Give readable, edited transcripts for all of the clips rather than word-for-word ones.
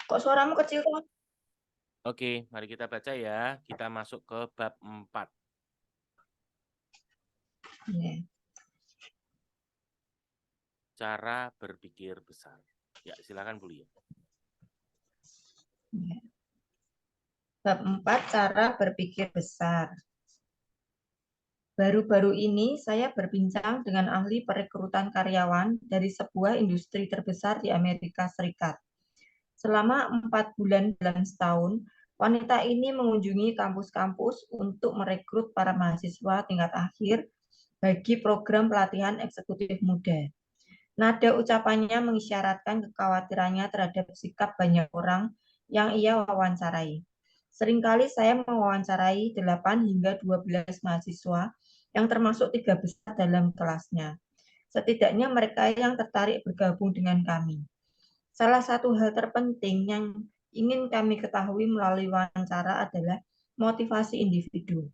Kok suaramu kecil kok? Oke, mari kita baca ya. Kita masuk ke bab 4. Iya. Cara berpikir besar. Ya, silakan Bu Lia. Iya. Bab 4, cara berpikir besar. Baru-baru ini saya berbincang dengan ahli perekrutan karyawan dari sebuah industri terbesar di Amerika Serikat. Selama 4 bulan dalam setahun, wanita ini mengunjungi kampus-kampus untuk merekrut para mahasiswa tingkat akhir bagi program pelatihan eksekutif muda. Nada ucapannya mengisyaratkan kekhawatirannya terhadap sikap banyak orang yang ia wawancarai. Seringkali saya mewawancarai 8 hingga 12 mahasiswa yang termasuk 3 besar dalam kelasnya. Setidaknya mereka yang tertarik bergabung dengan kami. Salah satu hal terpenting yang ingin kami ketahui melalui wawancara adalah motivasi individu.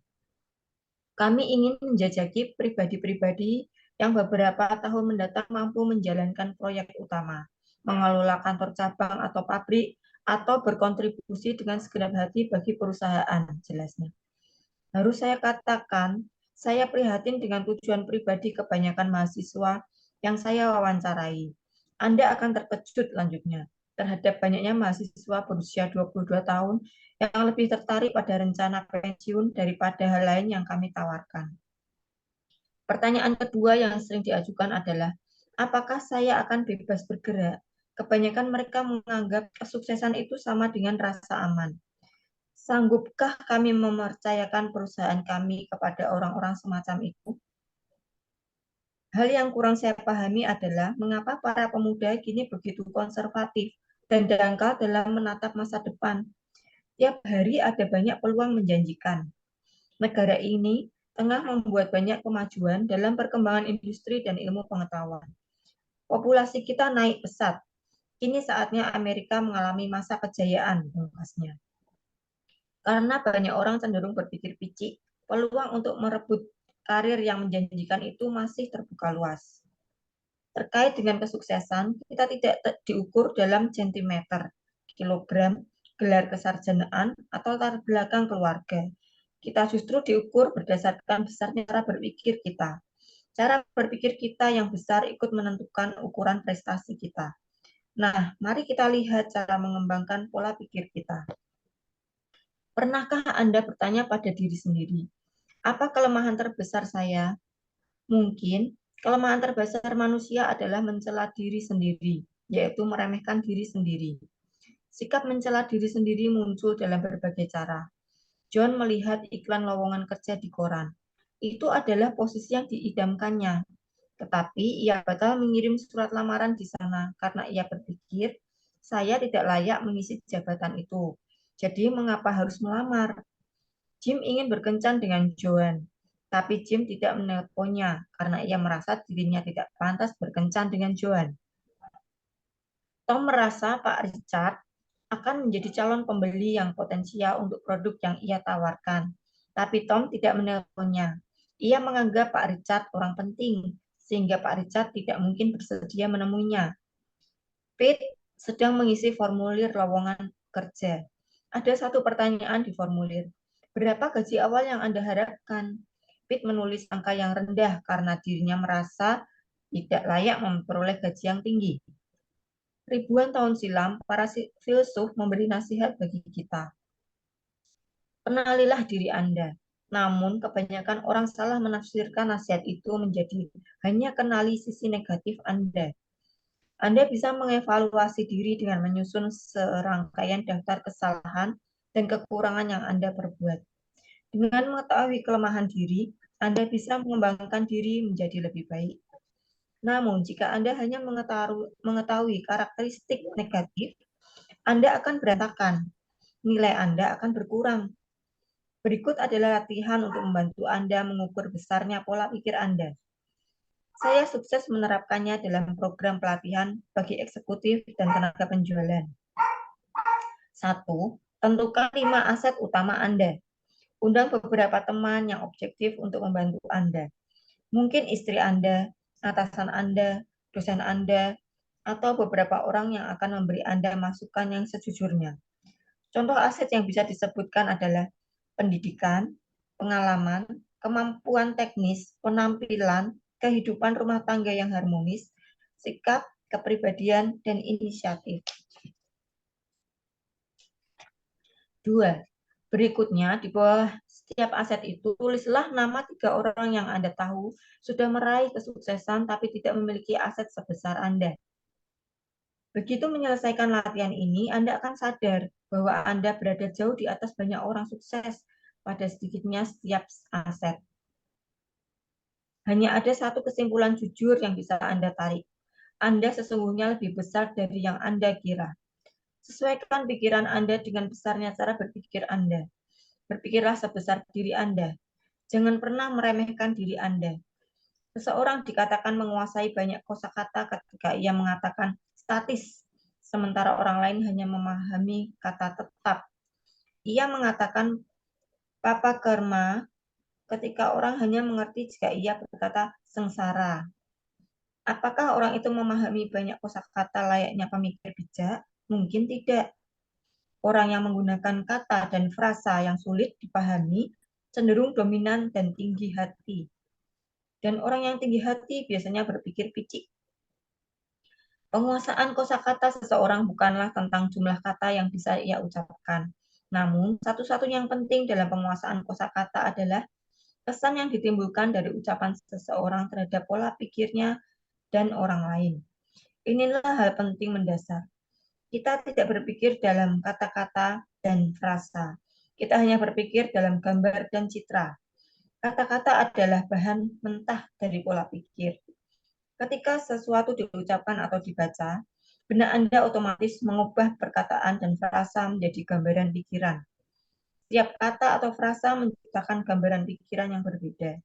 Kami ingin menjajaki pribadi-pribadi yang beberapa tahun mendatang mampu menjalankan proyek utama, mengelola kantor cabang atau pabrik, atau berkontribusi dengan segenap hati bagi perusahaan, jelasnya. Harus saya katakan, saya prihatin dengan tujuan pribadi kebanyakan mahasiswa yang saya wawancarai. Anda akan terkejut lanjutnya terhadap banyaknya mahasiswa berusia 22 tahun yang lebih tertarik pada rencana pensiun daripada hal lain yang kami tawarkan. Pertanyaan kedua yang sering diajukan adalah, apakah saya akan bebas bergerak? Kebanyakan mereka menganggap kesuksesan itu sama dengan rasa aman. Sanggupkah kami mempercayakan perusahaan kami kepada orang-orang semacam itu? Hal yang kurang saya pahami adalah mengapa para pemuda kini begitu konservatif dan dangkal dalam menatap masa depan. Tiap hari ada banyak peluang menjanjikan. Negara ini tengah membuat banyak kemajuan dalam perkembangan industri dan ilmu pengetahuan. Populasi kita naik pesat. Kini saatnya Amerika mengalami masa kejayaan, pungkasnya. Karena banyak orang cenderung berpikir picik, peluang untuk merebut karir yang menjanjikan itu masih terbuka luas. Terkait dengan kesuksesan, kita tidak diukur dalam sentimeter, kilogram, gelar kesarjanaan, atau latar belakang keluarga. Kita justru diukur berdasarkan besarnya cara berpikir kita. Cara berpikir kita yang besar ikut menentukan ukuran prestasi kita. Nah, mari kita lihat cara mengembangkan pola pikir kita. Pernahkah Anda bertanya pada diri sendiri, apa kelemahan terbesar saya? Mungkin kelemahan terbesar manusia adalah mencela diri sendiri, yaitu meremehkan diri sendiri. Sikap mencela diri sendiri muncul dalam berbagai cara. John melihat iklan lowongan kerja di koran. Itu adalah posisi yang diidamkannya. Tetapi ia batal mengirim surat lamaran di sana karena ia berpikir, saya tidak layak mengisi jabatan itu. Jadi mengapa harus melamar? Jim ingin berkencan dengan Joan, tapi Jim tidak menelponnya karena ia merasa dirinya tidak pantas berkencan dengan Joan. Tom merasa Pak Richard akan menjadi calon pembeli yang potensial untuk produk yang ia tawarkan, tapi Tom tidak menelponnya. Ia menganggap Pak Richard orang penting, sehingga Pak Richard tidak mungkin bersedia menemuinya. Pete sedang mengisi formulir lowongan kerja. Ada satu pertanyaan di formulir. Berapa gaji awal yang Anda harapkan? Pete menulis angka yang rendah karena dirinya merasa tidak layak memperoleh gaji yang tinggi. Ribuan tahun silam, para filsuf memberi nasihat bagi kita. Kenalilah diri Anda. Namun, kebanyakan orang salah menafsirkan nasihat itu menjadi hanya kenali sisi negatif Anda. Anda bisa mengevaluasi diri dengan menyusun serangkaian daftar kesalahan dan kekurangan yang Anda perbuat. Dengan mengetahui kelemahan diri, Anda bisa mengembangkan diri menjadi lebih baik. Namun, jika Anda hanya mengetahui karakteristik negatif, Anda akan berantakan. Nilai Anda akan berkurang. Berikut adalah latihan untuk membantu Anda mengukur besarnya pola pikir Anda. Saya sukses menerapkannya dalam program pelatihan bagi eksekutif dan tenaga penjualan. 1. Tentukan 5 aset utama Anda. Undang beberapa teman yang objektif untuk membantu Anda. Mungkin istri Anda, atasan Anda, dosen Anda, atau beberapa orang yang akan memberi Anda masukan yang sejujurnya. Contoh aset yang bisa disebutkan adalah pendidikan, pengalaman, kemampuan teknis, penampilan, kehidupan rumah tangga yang harmonis, sikap, kepribadian, dan inisiatif. 2. Berikutnya, di bawah setiap aset itu, tulislah nama 3 orang yang Anda tahu sudah meraih kesuksesan tapi tidak memiliki aset sebesar Anda. Begitu menyelesaikan latihan ini, Anda akan sadar bahwa Anda berada jauh di atas banyak orang sukses pada sedikitnya setiap aset. Hanya ada satu kesimpulan jujur yang bisa Anda tarik. Anda sesungguhnya lebih besar dari yang Anda kira. Sesuaikan pikiran Anda dengan besarnya cara berpikir Anda. Berpikirlah sebesar diri Anda. Jangan pernah meremehkan diri Anda. Seseorang dikatakan menguasai banyak kosakata ketika ia mengatakan statis, sementara orang lain hanya memahami kata tetap. Ia mengatakan papa karma ketika orang hanya mengerti jika ia berkata sengsara. Apakah orang itu memahami banyak kosakata layaknya pemikir bijak? Mungkin tidak. Orang yang menggunakan kata dan frasa yang sulit dipahami cenderung dominan dan tinggi hati. Dan orang yang tinggi hati biasanya berpikir picik. Penguasaan kosakata seseorang bukanlah tentang jumlah kata yang bisa ia ucapkan. Namun, satu-satunya yang penting dalam penguasaan kosakata adalah kesan yang ditimbulkan dari ucapan seseorang terhadap pola pikirnya dan orang lain. Inilah hal penting mendasar. Kita tidak berpikir dalam kata-kata dan frasa. Kita hanya berpikir dalam gambar dan citra. Kata-kata adalah bahan mentah dari pola pikir. Ketika sesuatu diucapkan atau dibaca, benak Anda otomatis mengubah perkataan dan frasa menjadi gambaran pikiran. Setiap kata atau frasa menciptakan gambaran pikiran yang berbeda.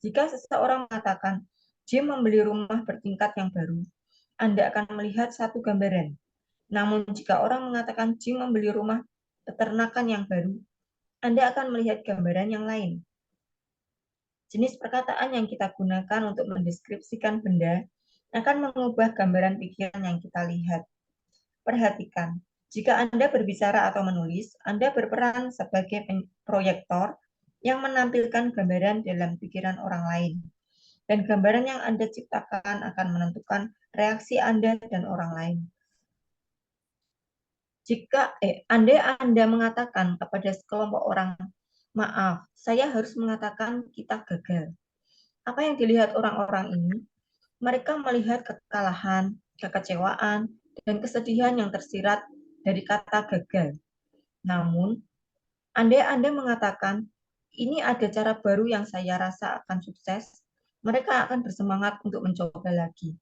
Jika seseorang mengatakan, Jim membeli rumah bertingkat yang baru, Anda akan melihat satu gambaran. Namun jika orang mengatakan Jim membeli rumah peternakan yang baru, Anda akan melihat gambaran yang lain. Jenis perkataan yang kita gunakan untuk mendeskripsikan benda akan mengubah gambaran pikiran yang kita lihat. Perhatikan, jika Anda berbicara atau menulis, Anda berperan sebagai proyektor yang menampilkan gambaran dalam pikiran orang lain. Dan gambaran yang Anda ciptakan akan menentukan reaksi Anda dan orang lain. Jika Anda mengatakan kepada sekelompok orang, maaf, saya harus mengatakan kita gagal. Apa yang dilihat orang-orang ini? Mereka melihat kekalahan, kekecewaan, dan kesedihan yang tersirat dari kata gagal. Namun, Anda mengatakan, ini ada cara baru yang saya rasa akan sukses, mereka akan bersemangat untuk mencoba lagi.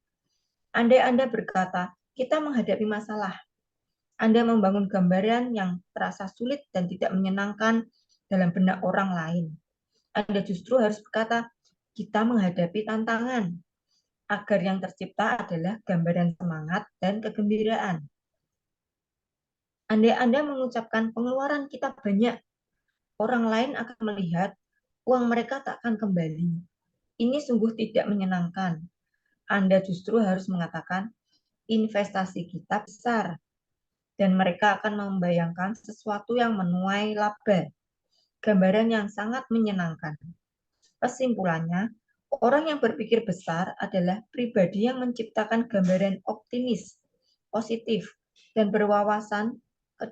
Anda berkata, kita menghadapi masalah. Anda membangun gambaran yang terasa sulit dan tidak menyenangkan dalam benak orang lain. Anda justru harus berkata, kita menghadapi tantangan, agar yang tercipta adalah gambaran semangat dan kegembiraan. Andai Anda mengucapkan pengeluaran kita banyak, orang lain akan melihat uang mereka tak akan kembali. Ini sungguh tidak menyenangkan. Anda justru harus mengatakan investasi kita besar, dan mereka akan membayangkan sesuatu yang menuai laba. Gambaran yang sangat menyenangkan. Kesimpulannya, orang yang berpikir besar adalah pribadi yang menciptakan gambaran optimis, positif, dan berwawasan ke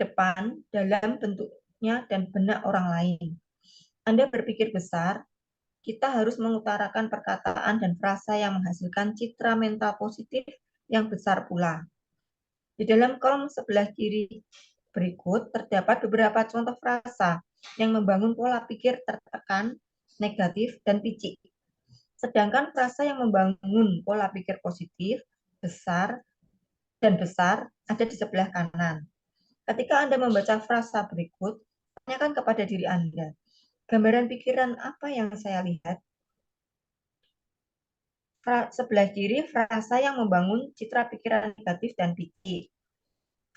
depan dalam bentuknya dan benak orang lain. Anda berpikir besar, kita harus mengutarakan perkataan dan frasa yang menghasilkan citra mental positif yang besar pula. Di dalam kolom sebelah kiri berikut terdapat beberapa contoh frasa yang membangun pola pikir tertekan, negatif, dan picik. Sedangkan frasa yang membangun pola pikir positif, besar, dan besar ada di sebelah kanan. Ketika Anda membaca frasa berikut, tanyakan kepada diri Anda, gambaran pikiran apa yang saya lihat? Sebelah kiri, frasa yang membangun citra pikiran negatif dan picik.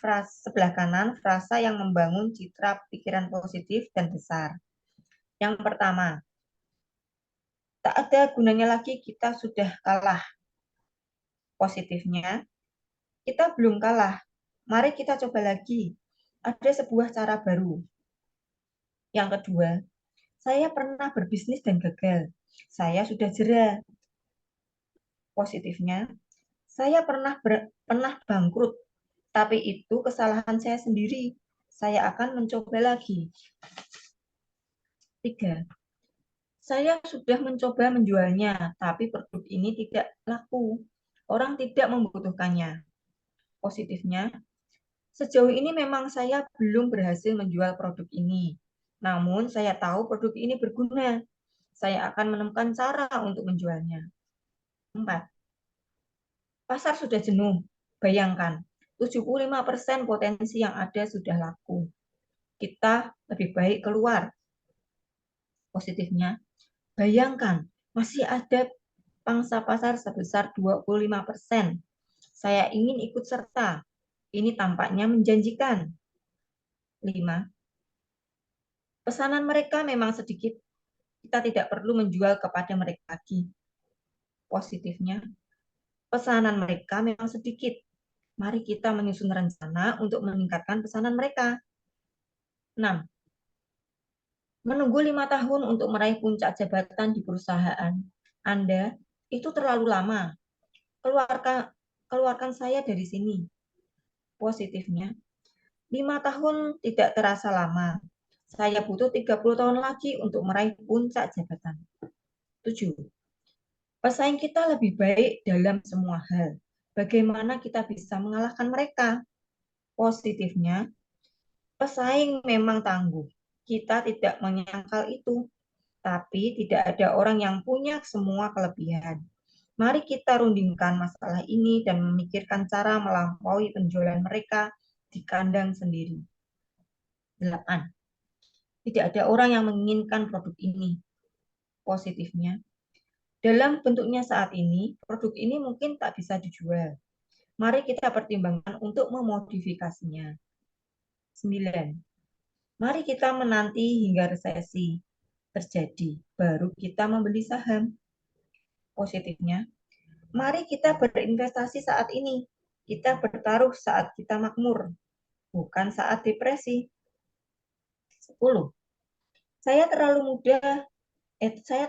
Sebelah kanan, frasa yang membangun citra pikiran positif dan besar. Yang pertama, tak ada gunanya lagi kita sudah kalah. Positifnya, kita belum kalah. Mari kita coba lagi. Ada sebuah cara baru. Yang kedua, saya pernah berbisnis dan gagal. Saya sudah jera. Positifnya, saya pernah bangkrut, tapi itu kesalahan saya sendiri. Saya akan mencoba lagi. 3. Saya sudah mencoba menjualnya, tapi produk ini tidak laku. Orang tidak membutuhkannya. Positifnya, sejauh ini memang saya belum berhasil menjual produk ini. Namun saya tahu produk ini berguna. Saya akan menemukan cara untuk menjualnya. 4. Pasar sudah jenuh. Bayangkan, 75% potensi yang ada sudah laku. Kita lebih baik keluar. Positifnya, bayangkan, masih ada pangsa pasar sebesar 25%. Saya ingin ikut serta. Ini tampaknya menjanjikan. 5. Pesanan mereka memang sedikit. Kita tidak perlu menjual kepada mereka lagi. Positifnya, pesanan mereka memang sedikit. Mari kita menyusun rencana untuk meningkatkan pesanan mereka. 6. Menunggu 5 tahun untuk meraih puncak jabatan di perusahaan Anda itu terlalu lama. Keluarkan saya dari sini. Positifnya, 5 tahun tidak terasa lama. Saya butuh 30 tahun lagi untuk meraih puncak jabatan. 7. Pesaing kita lebih baik dalam semua hal. Bagaimana kita bisa mengalahkan mereka? Positifnya, pesaing memang tangguh. Kita tidak menyangkal itu. Tapi tidak ada orang yang punya semua kelebihan. Mari kita rundingkan masalah ini dan memikirkan cara melampaui penjualan mereka di kandang sendiri. 8. Tidak ada orang yang menginginkan produk ini. Positifnya, dalam bentuknya saat ini, produk ini mungkin tak bisa dijual. Mari kita pertimbangkan untuk memodifikasinya. 9. Mari kita menanti hingga resesi terjadi, baru kita membeli saham. Positifnya, mari kita berinvestasi saat ini. Kita bertaruh saat kita makmur, bukan saat depresi. 10. Saya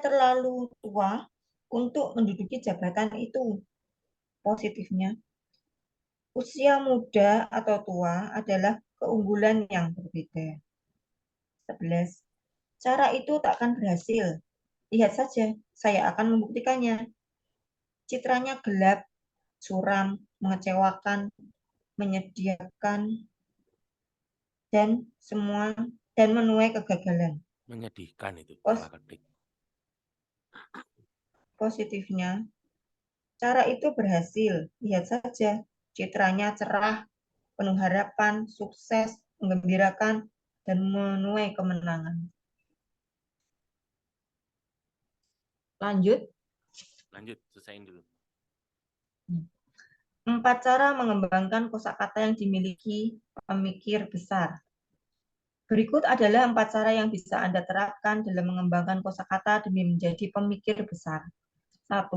terlalu tua untuk menduduki jabatan itu. Positifnya, usia muda atau tua adalah keunggulan yang berbeda. 11. Cara itu tak akan berhasil. Lihat saja, saya akan membuktikannya. Citranya gelap, suram, mengecewakan, menyediakan, dan menuai kegagalan. Menyedihkan itu salah ketik. Positifnya, cara itu berhasil. Lihat saja, citranya cerah, penuh harapan, sukses, menggembirakan, dan menuai kemenangan. Lanjut, Selesaiin dulu. 4 cara mengembangkan kosakata yang dimiliki pemikir besar. Berikut adalah 4 cara yang bisa Anda terapkan dalam mengembangkan kosakata demi menjadi pemikir besar. 1.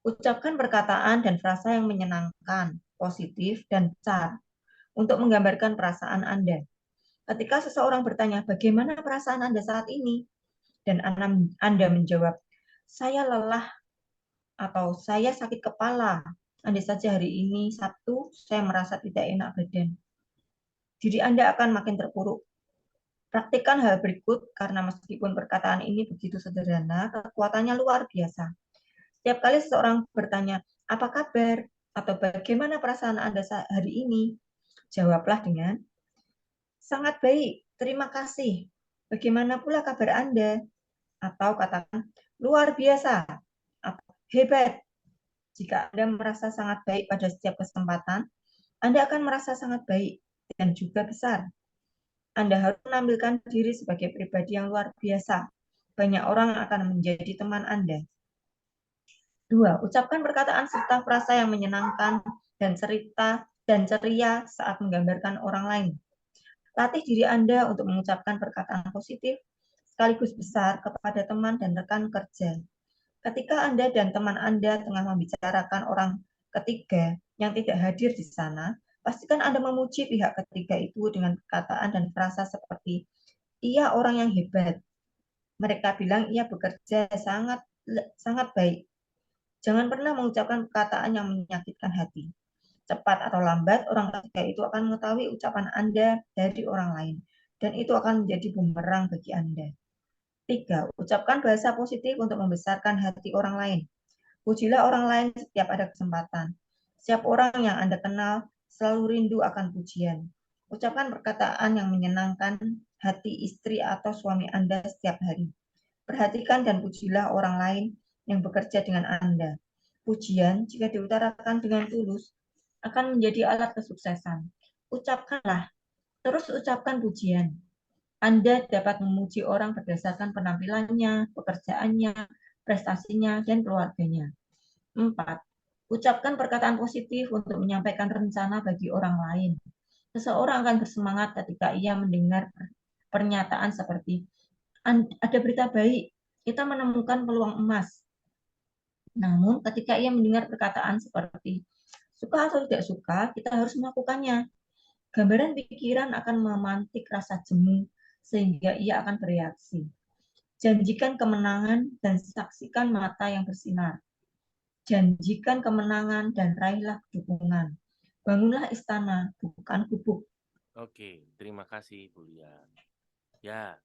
Ucapkan perkataan dan frasa yang menyenangkan, positif, dan besar untuk menggambarkan perasaan Anda. Ketika seseorang bertanya, bagaimana perasaan Anda saat ini? Dan Anda menjawab, saya lelah atau saya sakit kepala. Andai saja hari ini Sabtu, saya merasa tidak enak badan. Diri Anda akan makin terpuruk. Praktikkan hal berikut karena meskipun perkataan ini begitu sederhana, kekuatannya luar biasa. Setiap kali seseorang bertanya, apa kabar? Atau bagaimana perasaan Anda hari ini? Jawablah dengan, sangat baik, terima kasih. Bagaimana pula kabar Anda? Atau katakan, luar biasa, atau hebat. Jika Anda merasa sangat baik pada setiap kesempatan, Anda akan merasa sangat baik dan juga besar. Anda harus menampilkan diri sebagai pribadi yang luar biasa. Banyak orang akan menjadi teman Anda. 2. Ucapkan perkataan serta frasa yang menyenangkan dan ceria saat menggambarkan orang lain. Latih diri Anda untuk mengucapkan perkataan positif sekaligus besar kepada teman dan rekan kerja. Ketika Anda dan teman Anda tengah membicarakan orang ketiga yang tidak hadir di sana, pastikan Anda memuji pihak ketiga itu dengan perkataan dan frasa seperti, "Ia orang yang hebat." Mereka bilang ia bekerja sangat sangat baik. Jangan pernah mengucapkan perkataan yang menyakitkan hati. Cepat atau lambat, orang ketiga itu akan mengetahui ucapan Anda dari orang lain, dan itu akan menjadi bumerang bagi Anda. 3. Ucapkan bahasa positif untuk membesarkan hati orang lain. Pujilah orang lain setiap ada kesempatan. Setiap orang yang Anda kenal selalu rindu akan pujian. Ucapkan perkataan yang menyenangkan hati istri atau suami Anda setiap hari. Perhatikan dan pujilah orang lain yang bekerja dengan Anda. Pujian, jika diutarakan dengan tulus, akan menjadi alat kesuksesan. Ucapkanlah, terus ucapkan pujian. Anda dapat memuji orang berdasarkan penampilannya, pekerjaannya, prestasinya, dan keluarganya. 4. Ucapkan perkataan positif untuk menyampaikan rencana bagi orang lain. Seseorang akan bersemangat ketika ia mendengar pernyataan seperti, "Ada berita baik, kita menemukan peluang emas." Namun, ketika ia mendengar perkataan seperti, "Suka atau tidak suka, kita harus melakukannya." Gambaran pikiran akan memantik rasa jemu sehingga ia akan bereaksi. Janjikan kemenangan dan saksikan mata yang bersinar. Janjikan kemenangan dan raihlah dukungan. Bangunlah istana, bukan gubuk. Oke, terima kasih Bu Lia. Ya,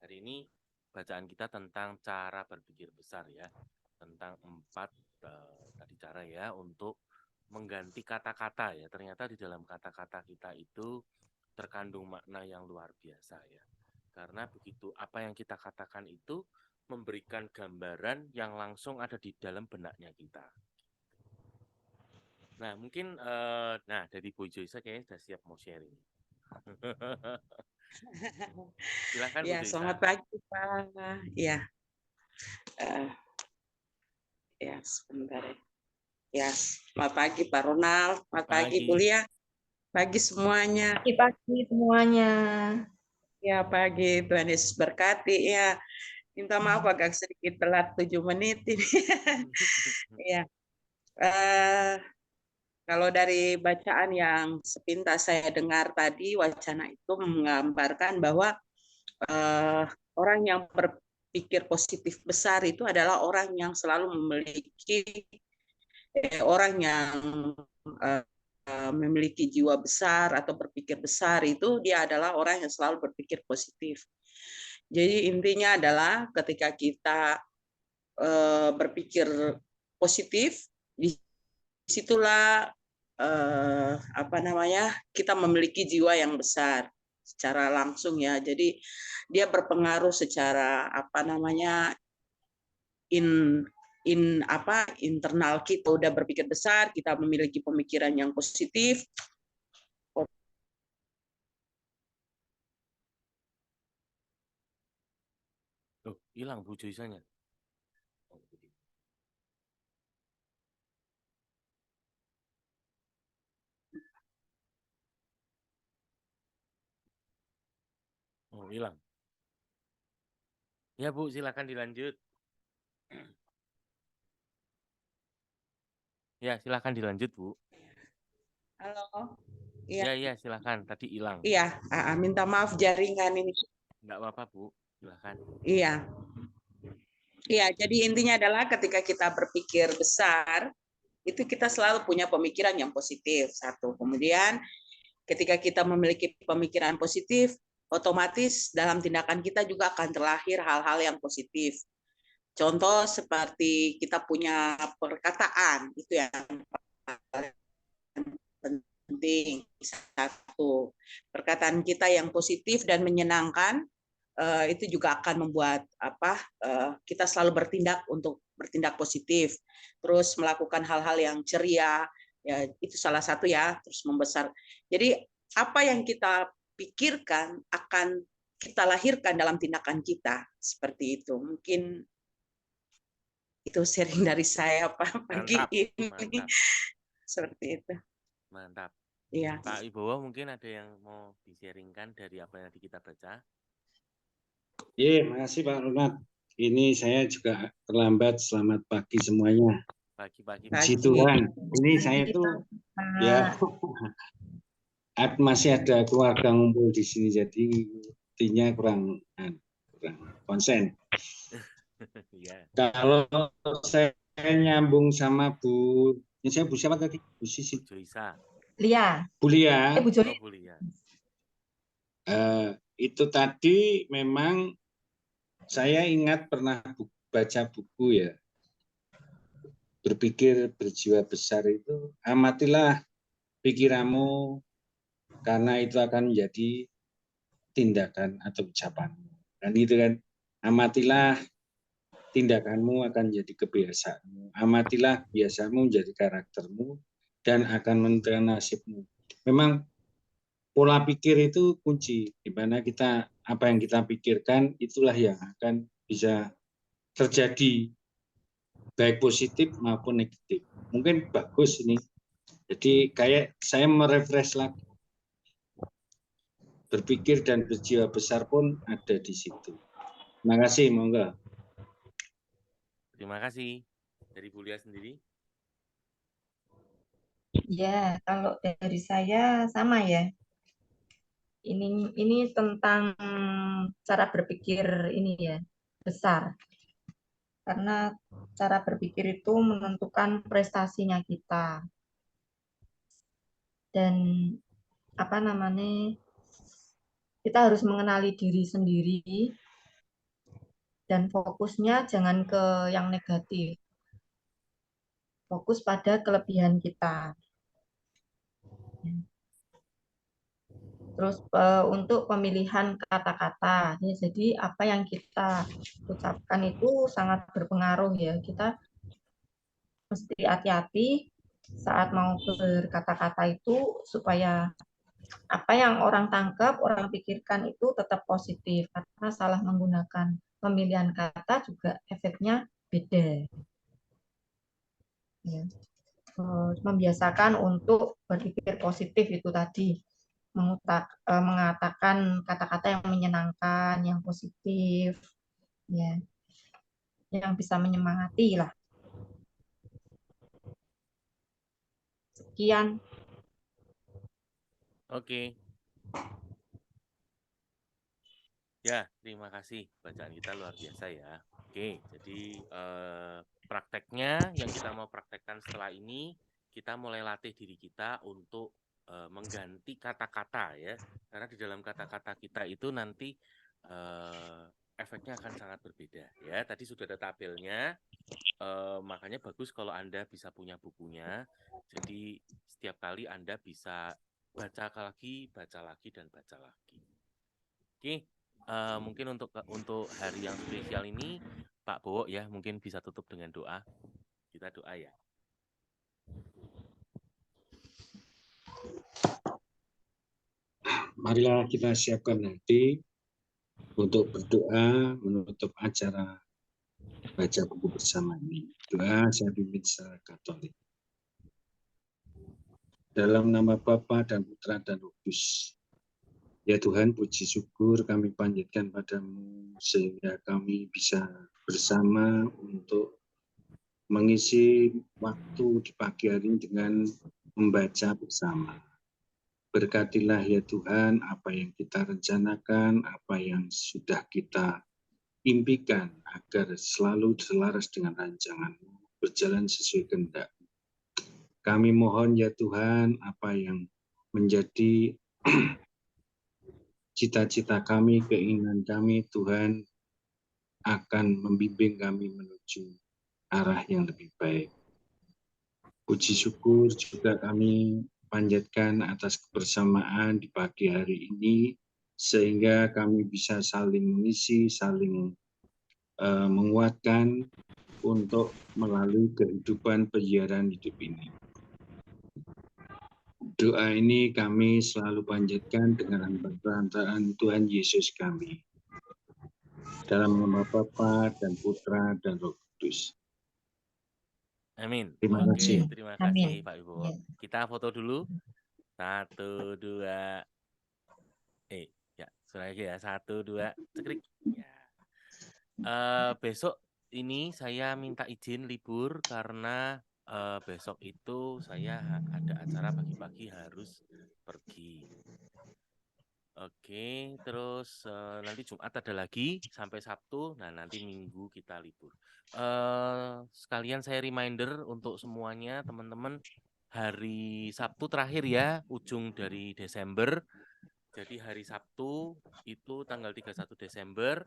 hari ini bacaan kita tentang cara berpikir besar ya, tentang 4 tadi cara ya untuk mengganti kata-kata ya. Ternyata di dalam kata-kata kita itu terkandung makna yang luar biasa ya. Karena begitu apa yang kita katakan itu memberikan gambaran yang langsung ada di dalam benaknya kita. Nah, mungkin dari Bu Joyce kayaknya sudah siap mau sharing. Silakan Bu Ya, Joyce. selamat pagi Pak. Ya, ya sebentar ya. Ya, selamat pagi Pak Ronald, selamat pagi Bu Lia, pagi semuanya. Pagi semuanya. Ya, pagi, Tuhan Yesus berkati. Ya, minta maaf agak sedikit telat 7 menit ini. Ya, kalau dari bacaan yang sepintas saya dengar tadi, wacana itu menggambarkan bahwa orang yang berpikir positif besar itu adalah orang yang selalu memiliki orang yang memiliki jiwa besar atau berpikir besar itu dia adalah orang yang selalu berpikir positif. Jadi intinya adalah ketika kita berpikir positif, disitulah kita memiliki jiwa yang besar secara langsung ya. Jadi dia berpengaruh secara internal kita udah berpikir besar, kita memiliki pemikiran yang positif. Hilang Bu Joyce-nya. Oh, hilang. Ya Bu, silakan dilanjut. Ya, silakan dilanjut Bu. Halo. Iya, silakan. Tadi hilang. Iya, minta maaf jaringan ini. Enggak apa-apa Bu, silakan. Iya. Iya, jadi intinya adalah ketika kita berpikir besar, itu kita selalu punya pemikiran yang positif. Satu. Kemudian ketika kita memiliki pemikiran positif, otomatis dalam tindakan kita juga akan terlahir hal-hal yang positif. Contoh seperti kita punya perkataan, itu yang paling penting. Satu, perkataan kita yang positif dan menyenangkan, itu juga akan membuat kita selalu bertindak positif, terus melakukan hal-hal yang ceria, ya itu salah satu ya, terus membesar. Jadi apa yang kita pikirkan akan kita lahirkan dalam tindakan kita, seperti itu. Mungkin itu sharing dari saya pagi ini. Mantap. Seperti itu. Mantap. Iya. Pak Wibowo mungkin ada yang mau di-sharingkan dari apa yang tadi kita baca? Iya, makasih Pak Ronald. Ini saya juga terlambat. Selamat pagi semuanya. Pagi-pagi Pagi. Puji Tuhan. Ini saya Pagi, tuh Pak. ya masih ada keluarga ngumpul di sini, jadi intinya kurang konsen. Ya. Kalau saya nyambung sama ini saya Bu siapa tadi? Bu Sisi. Joisa. Lia. Bu Lia. Bu Joli. Oh, Bulia. Itu tadi memang saya ingat pernah baca buku ya. Berpikir berjiwa besar itu, amatilah pikiranmu karena itu akan menjadi tindakan atau ucapanmu. Dan itu kan, amatilah tindakanmu akan jadi kebiasaanmu. Amatilah biasamu menjadi karaktermu dan akan menentukan nasibmu. Memang pola pikir itu kunci, di mana apa yang kita pikirkan itulah yang akan bisa terjadi, baik positif maupun negatif. Mungkin bagus ini. Jadi kayak saya merefresh lagi. Berpikir dan berjiwa besar pun ada di situ. Terima kasih, monggo. Terima kasih. Dari Bulia sendiri? Ya, kalau dari saya sama ya. Ini tentang cara berpikir ini ya, besar. Karena cara berpikir itu menentukan prestasinya kita. Dan apa namanya, kita harus mengenali diri sendiri dan fokusnya jangan ke yang negatif. Fokus pada kelebihan kita. Terus untuk pemilihan kata-kata, ya, jadi apa yang kita ucapkan itu sangat berpengaruh ya. Kita mesti hati-hati saat mau berkata-kata itu supaya apa yang orang tangkap, orang pikirkan itu tetap positif. Karena salah menggunakan pemilihan kata juga efeknya beda. Ya. Membiasakan untuk berpikir positif itu tadi. Mengatakan kata-kata yang menyenangkan, yang positif, ya, yang bisa menyemangati lah. Sekian. Oke. Ya, terima kasih. Bacaan kita luar biasa ya. Oke, jadi prakteknya yang kita mau praktekkan setelah ini, kita mulai latih diri kita untuk mengganti kata-kata ya. Karena di dalam kata-kata kita itu nanti efeknya akan sangat berbeda ya. Tadi sudah ada tabelnya, makanya bagus kalau Anda bisa punya bukunya. Jadi setiap kali Anda bisa baca lagi, dan baca lagi. Oke, mungkin untuk hari yang spesial ini, Pak Bowo ya, mungkin bisa tutup dengan doa. Kita doa ya. Marilah kita siapkan hati untuk berdoa menutup acara baca buku bersama ini. Doa saya pimpin secara Katolik. Dalam nama Bapa dan Putra dan Roh Kudus. Ya Tuhan, puji syukur kami panjatkan padamu sehingga kami bisa bersama untuk mengisi waktu di pagi hari dengan membaca bersama. Berkatilah ya Tuhan apa yang kita rencanakan, apa yang sudah kita impikan agar selalu selaras dengan rancangan-Mu, berjalan sesuai kehendak. Kami mohon ya Tuhan apa yang menjadi cita-cita kami, keinginan kami, Tuhan akan membimbing kami menuju arah yang lebih baik. Puji syukur juga kami panjatkan atas kebersamaan di pagi hari ini, sehingga kami bisa saling mengisi, saling menguatkan untuk melalui kehidupan penyiaran hidup ini. Doa ini kami selalu panjatkan dengan perantaraan Tuhan Yesus kami. Dalam nama Bapa dan Putra dan Roh Kudus. Amin. Terima kasih. Terima kasih Amin. Pak Ibu. Ya. Kita foto dulu. 1, 2. Ya, sudah lagi ya. 1, 2, cekrik. Ya. Besok ini saya minta izin libur karena besok itu saya ada acara pagi-pagi harus pergi. Oke, terus nanti Jumat ada lagi sampai Sabtu. Nah, nanti Minggu kita libur. Sekalian saya reminder untuk semuanya, teman-teman, hari Sabtu terakhir ya, ujung dari Desember. Jadi hari Sabtu itu tanggal 31 Desember.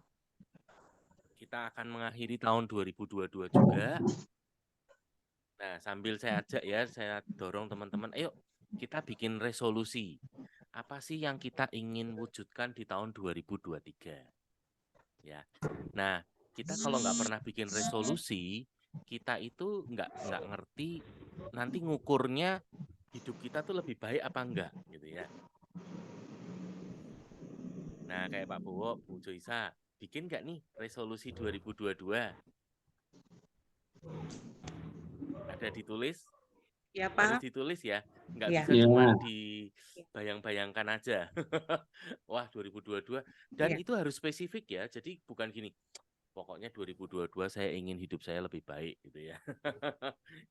Kita akan mengakhiri tahun 2022 juga. Nah, sambil saya ajak ya, saya dorong teman-teman, ayo kita bikin resolusi. Apa sih yang kita ingin wujudkan di tahun 2023? Ya. Nah, kita kalau nggak pernah bikin resolusi, kita itu nggak ngerti nanti ngukurnya hidup kita tuh lebih baik apa enggak, gitu ya. Nah, kayak Pak Bowo, Bu Joisa, bikin nggak nih resolusi 2022? Ada ditulis? Ya, Harus Pak. ditulis ya, nggak Ya. bisa Ya. cuma dibayang-bayangkan aja. Wah, 2022. Dan Ya. itu harus spesifik ya, jadi bukan gini, pokoknya 2022 saya ingin hidup saya lebih baik gitu ya.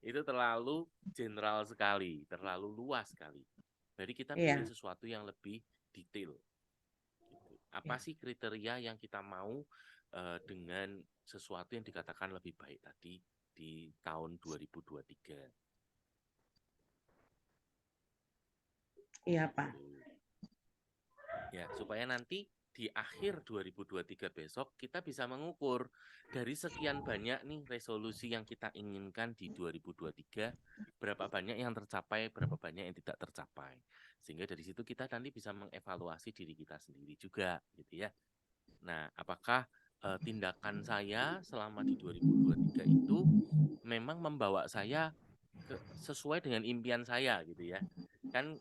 Itu terlalu general sekali, terlalu luas sekali. Jadi kita bikin sesuatu yang lebih detail. Gitu. Apa sih kriteria yang kita mau dengan sesuatu yang dikatakan lebih baik tadi di tahun 2023? Iya, Pak. Ya, supaya nanti di akhir 2023 besok kita bisa mengukur dari sekian banyak nih resolusi yang kita inginkan di 2023, berapa banyak yang tercapai, berapa banyak yang tidak tercapai. Sehingga dari situ kita nanti bisa mengevaluasi diri kita sendiri juga, gitu ya. Nah, apakah tindakan saya selama di 2023 itu memang membawa saya sesuai dengan impian saya, gitu ya. Kan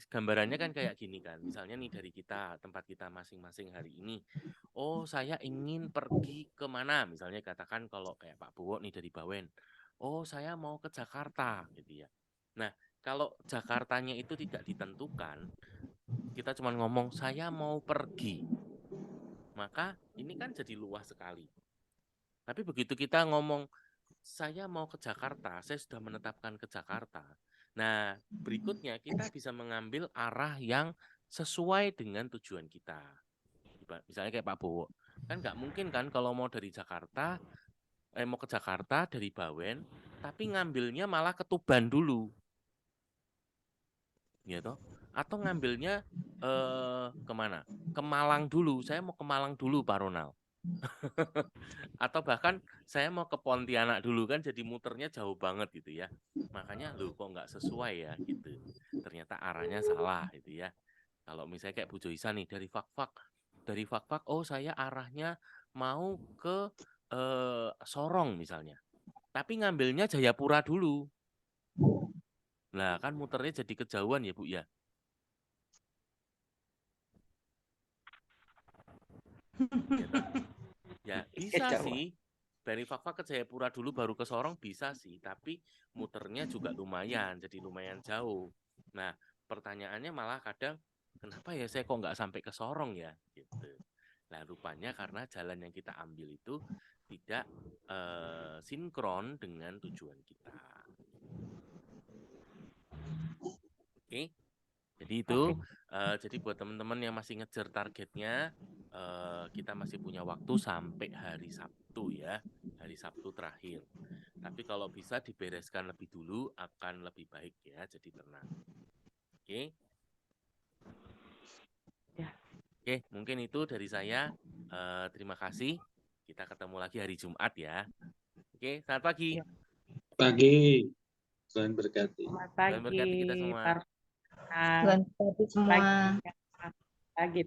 gambarannya kan kayak gini kan, misalnya nih dari kita, tempat kita masing-masing hari ini, oh saya ingin pergi kemana, misalnya katakan kalau kayak Pak Bowo nih dari Bawen, oh saya mau ke Jakarta gitu ya. Nah, kalau Jakartanya itu tidak ditentukan, kita cuma ngomong saya mau pergi, maka ini kan jadi luas sekali. Tapi begitu kita ngomong saya mau ke Jakarta, saya sudah menetapkan ke Jakarta. Nah, berikutnya kita bisa mengambil arah yang sesuai dengan tujuan kita. Misalnya kayak Pak Bowo, kan nggak mungkin kan kalau mau dari Jakarta, mau ke Jakarta dari Bawen, tapi ngambilnya malah ke Tuban dulu, gitu. Atau ngambilnya kemana? Ke Malang dulu. Saya mau ke Malang dulu, Pak Ronald. Atau bahkan saya mau ke Pontianak dulu, kan jadi muternya jauh banget gitu ya. Makanya loh kok nggak sesuai ya gitu. Ternyata arahnya salah gitu ya. Kalau misalnya kayak Bu Joisa nih dari Fak-Fak, oh saya arahnya mau ke Sorong misalnya. Tapi ngambilnya Jayapura dulu. Nah kan muternya jadi kejauhan ya Bu ya. Ya bisa sih. Dari Fak-Fak ke Jayapura dulu baru ke Sorong bisa sih, tapi muternya juga lumayan, jadi lumayan jauh. Nah, pertanyaannya malah kadang, kenapa ya saya kok nggak sampai ke Sorong ya? Gitu. Nah, rupanya karena jalan yang kita ambil itu tidak sinkron dengan tujuan kita. Oke, jadi itu. Jadi buat teman-teman yang masih ngejar targetnya, kita masih punya waktu sampai hari Sabtu ya, hari Sabtu terakhir. Tapi kalau bisa dibereskan lebih dulu akan lebih baik ya, jadi tenang. Oke. Ya. Oke, mungkin itu dari saya. Terima kasih. Kita ketemu lagi hari Jumat ya. Oke, selamat pagi. Ya. Pagi. Tuhan berkati. Selamat pagi. Tuhan berkati kita semua. Tuhan berkati semua. pagi.